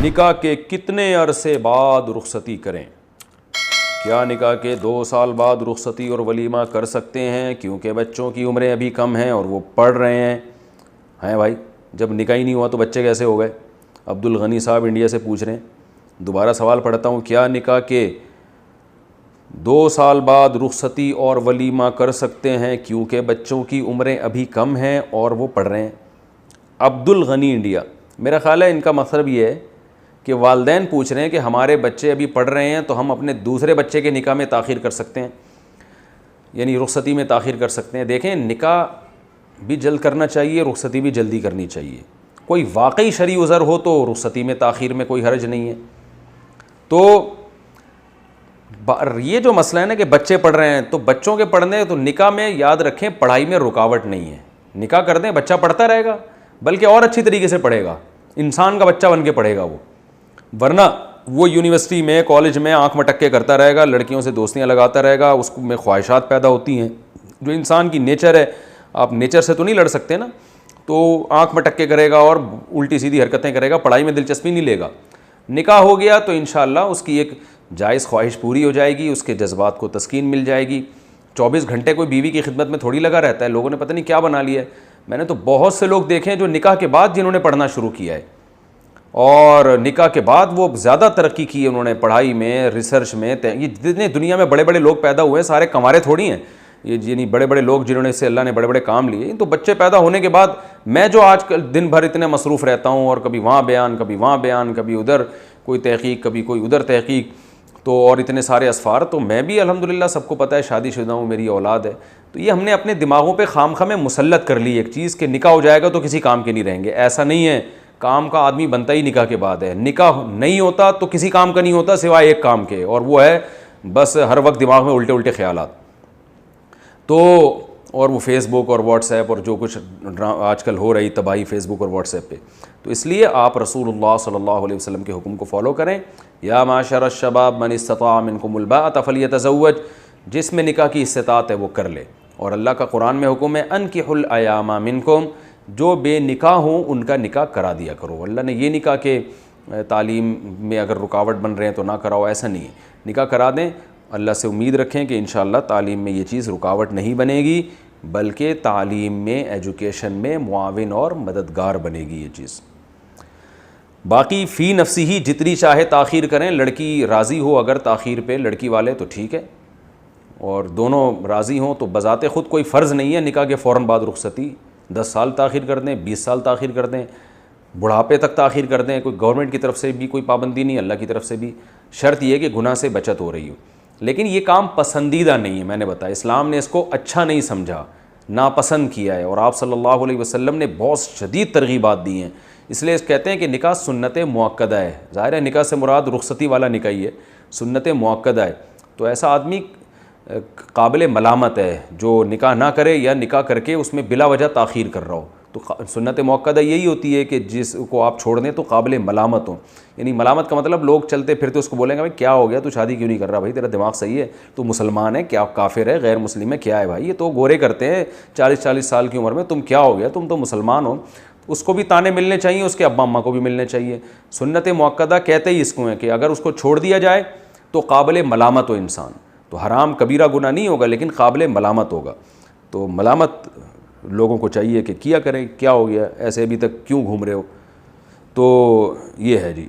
نکاح کے کتنے عرصے بعد رخصتی کریں؟ کیا نکاح کے 2 سال بعد رخصتی اور ولیمہ کر سکتے ہیں کیونکہ بچوں کی عمریں ابھی کم ہیں اور وہ پڑھ رہے ہیں بھائی، جب نکاح ہی نہیں ہوا تو بچے کیسے ہو گئے؟ عبد الغنی صاحب انڈیا سے پوچھ رہے ہیں۔ دوبارہ سوال پڑھتا ہوں، کیا نکاح کے 2 سال بعد رخصتی اور ولیمہ کر سکتے ہیں کیونکہ بچوں کی عمریں ابھی کم ہیں اور وہ پڑھ رہے ہیں؟ عبد الغنی انڈیا، میرا خیال ہے ان کا مطلب یہ ہے کہ والدین پوچھ رہے ہیں کہ ہمارے بچے ابھی پڑھ رہے ہیں تو ہم اپنے دوسرے بچے کے نکاح میں تاخیر کر سکتے ہیں، یعنی رخصتی میں تاخیر کر سکتے ہیں۔ دیکھیں، نکاح بھی جلد کرنا چاہیے، رخصتی بھی جلدی کرنی چاہیے۔ کوئی واقعی شرعی عذر ہو تو رخصتی میں تاخیر میں کوئی حرج نہیں ہے۔ تو یہ جو مسئلہ ہے نا کہ بچے پڑھ رہے ہیں تو بچوں کے پڑھنے، تو نکاح میں یاد رکھیں پڑھائی میں رکاوٹ نہیں ہے، نکاح کر دیں بچہ پڑھتا رہے گا، بلکہ اور اچھی طریقے سے پڑھے گا، انسان کا بچہ بن کے پڑھے گا وہ، ورنہ وہ یونیورسٹی میں کالج میں آنکھ مٹکے کرتا رہے گا، لڑکیوں سے دوستیاں لگاتا رہے گا، اس میں خواہشات پیدا ہوتی ہیں، جو انسان کی نیچر ہے، آپ نیچر سے تو نہیں لڑ سکتے نا، تو آنکھ مٹکے کرے گا اور الٹی سیدھی حرکتیں کرے گا، پڑھائی میں دلچسپی نہیں لے گا۔ نکاح ہو گیا تو انشاءاللہ اس کی ایک جائز خواہش پوری ہو جائے گی، اس کے جذبات کو تسکین مل جائے گی۔ 24 گھنٹے کوئی بیوی کی خدمت میں تھوڑی لگا رہتا ہے، لوگوں نے پتہ نہیں کیا بنا لیا ہے۔ میں نے تو بہت سے لوگ دیکھے ہیں جو نکاح کے بعد جنہوں نے پڑھنا شروع کیا ہے، اور نکاح کے بعد وہ زیادہ ترقی کی ہے انہوں نے پڑھائی میں، ریسرچ میں۔ یہ جتنے دنیا میں بڑے بڑے لوگ پیدا ہوئے ہیں سارے کنوارے تھوڑی ہیں، یہ یعنی بڑے بڑے لوگ جنہوں نے سے اللہ نے بڑے بڑے کام لیے، تو بچے پیدا ہونے کے بعد میں جو آج کل دن بھر اتنے مصروف رہتا ہوں، اور کبھی وہاں بیان، کبھی وہاں بیان، کبھی ادھر کوئی تحقیق، کبھی کوئی ادھر تحقیق، تو اور اتنے سارے اسفار، تو میں بھی الحمدللہ سب کو پتہ ہے شادی شدہ ہوں، میری اولاد ہے، تو یہ ہم نے اپنے دماغوں پہ خام خواہ میں مسلط کر لی ایک چیز کہ نکاح ہو جائے گا تو کسی کام کے نہیں رہیں گے۔ ایسا نہیں ہے، کام کا آدمی بنتا ہی نکاح کے بعد ہے، نکاح نہیں ہوتا تو کسی کام کا نہیں ہوتا سوائے ایک کام کے، اور وہ ہے بس ہر وقت دماغ میں الٹے الٹے خیالات۔ تو اور وہ فیس بک اور واٹس ایپ اور جو کچھ آج کل ہو رہی تباہی فیس بک اور واٹس ایپ پہ، تو اس لیے آپ رسول اللہ صلی اللہ علیہ وسلم کے حکم کو فالو کریں۔ یا معاشر الشباب من استطاع منکم الباءۃ فلیتزوج، جس میں نکاح کی استطاعت ہے وہ کر لے۔ اور اللہ کا قرآن میں حکم ہے انکحوا الایام منکم، جو بے نکاح ہوں ان کا نکاح کرا دیا کرو۔ اللہ نے یہ نکاح کہ تعلیم میں اگر رکاوٹ بن رہے ہیں تو نہ کراؤ، ایسا نہیں ہے، نکاح کرا دیں۔ اللہ سے امید رکھیں کہ انشاءاللہ تعلیم میں یہ چیز رکاوٹ نہیں بنے گی، بلکہ تعلیم میں، ایجوکیشن میں معاون اور مددگار بنے گی یہ چیز۔ باقی فی نفسی ہی جتنی چاہے تاخیر کریں، لڑکی راضی ہو اگر تاخیر پہ، لڑکی والے تو ٹھیک ہے، اور دونوں راضی ہوں تو بذات خود کوئی فرض نہیں ہے نکاح کے فوراً بعد رخصتی۔ 10 سال تاخیر کر دیں، 20 سال تاخیر کر دیں، بڑھاپے تک تاخیر کر دیں، کوئی گورنمنٹ کی طرف سے بھی کوئی پابندی نہیں، اللہ کی طرف سے بھی، شرط یہ ہے کہ گناہ سے بچت ہو رہی ہو۔ لیکن یہ کام پسندیدہ نہیں ہے، میں نے بتایا اسلام نے اس کو اچھا نہیں سمجھا، ناپسند کیا ہے، اور آپ صلی اللہ علیہ وسلم نے بہت شدید ترغیبات دی ہیں۔ اس لیے کہتے ہیں کہ نکاح سنت مؤکدہ ہے، ظاہر ہے نکاح سے مراد رخصتی والا نکاح ہی ہے، سنت مؤکدہ ہے۔ تو ایسا آدمی قابل ملامت ہے جو نکاح نہ کرے یا نکاح کر کے اس میں بلا وجہ تاخیر کر رہا ہو۔ تو سنت مؤکدہ یہی ہوتی ہے کہ جس کو آپ چھوڑ دیں تو قابل ملامت ہوں، یعنی ملامت کا مطلب لوگ چلتے پھرتے اس کو بولیں گے بھائی کیا ہو گیا، تو شادی کیوں نہیں کر رہا، بھائی تیرا دماغ صحیح ہے، تو مسلمان ہے کیا کافر ہے، غیر مسلم ہے، کیا ہے بھائی، یہ تو گورے کرتے ہیں 40 سال کی عمر میں، تم کیا ہو گیا، تم تو مسلمان ہو۔ اس کو بھی تانے ملنے چاہیے، اس کے ابا اماں کو بھی ملنے چاہیے۔ سنت مؤکدہ کہتے ہی اس کو ہیں کہ اگر اس کو چھوڑ دیا جائے تو قابل ملامت ہو انسان، تو حرام کبیرہ گناہ نہیں ہوگا لیکن قابل ملامت ہوگا، تو ملامت لوگوں کو چاہیے کہ کیا کریں، کیا ہو گیا ایسے ابھی تک کیوں گھوم رہے ہو، تو یہ ہے جی۔